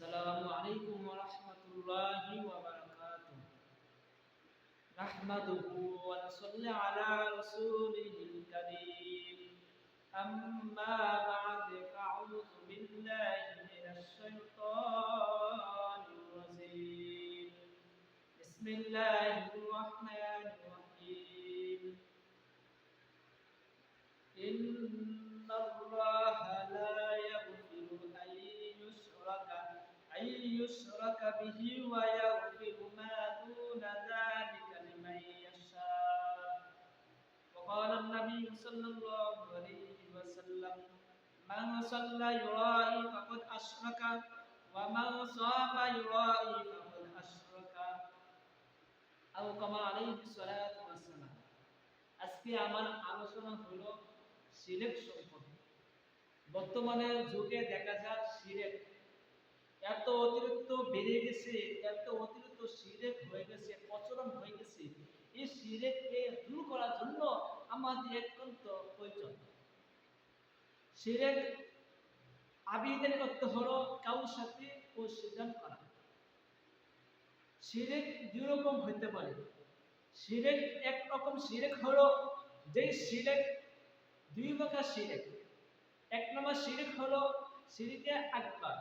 السلام عليكم ورحمة الله وبركاته. نحمده ونصلي على رسوله الكريم. أما بعد فأعوذ بالله من الشيطان الرجيم. بسم الله الرحمن الرحيم. إن الله لا يغفر أن يشرك به ويغفر ما دون ذلك لمن يشاء. وقال النبي صلى الله عليه وسلم: من صلى يرائي فقد أشرك ومن صام يرائي فقد أشرك أو كما عليه الصلاة والسلام. আজকে আমার আলোচনা হলো শিরক সম্পর্কে। বর্তমানে যুগে দেখা যায় শিরক এত অতিরিক্ত বেড়ে গেছে, এত অতিরিক্ত শিরক হয়ে গেছে, প্রচলন হয়ে গেছে। এই শিরককে দূর করার জন্য আমাদের একান্ত প্রয়োজন। শিরক আবিদের করতে হলো কারোর সাথে অংশীদার করা। শিরক দুই রকম হতে পারে। শিরক এক রকম শিরক হলো যে শিরক দুই প্রকার শিরক। এক নম্বর শিরক হলো শিরকে আকবার,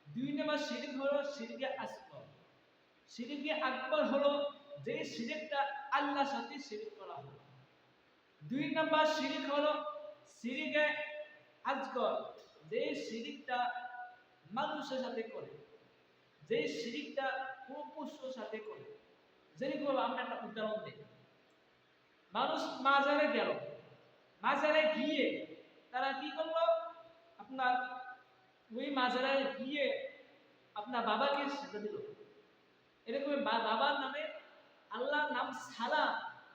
দুই নম্বর শিরক হলো শিরকে আসগর। শিরকে আকবার হলো যে শিরকটা আল্লাহর সাথে শিরক করা হয়। দুই নম্বর শিরক হলো শিরকে আসগর, যে শিরকটা মানুষের সাথে করে, যে শিরকটা পশুর সাথে করে। যেরকম আমরা একটা উদাহরণ দিই, মানুষ মাজারে গেল, মাজারে গিয়ে তারা কি করলো, আপনার ওই মাজারে গিয়ে আপনার বাবাকে সেজদা দিল। এরকম বাবার নামে আল্লাহর নাম ছাড়া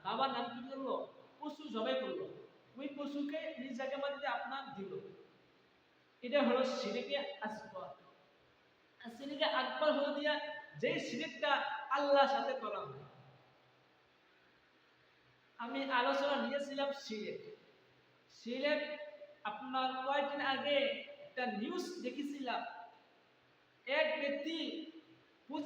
বাবার নাম কি করলো, পশু জবাই করলো, ওই পশুকে নিজ জায়গার মধ্যে আপনার দিল। এটা হলো শিরকে আসগর। আর শিরকে আকবার হলো দিয়া যে শিরকটা আল্লাহর সাথে করা হয়। আমি আলোচনা নিয়েছিলাম শিরক। শিরক আপনার কয়েকদিন আগে একটা নিউজ দেখেছিলাম, এক ব্যক্তি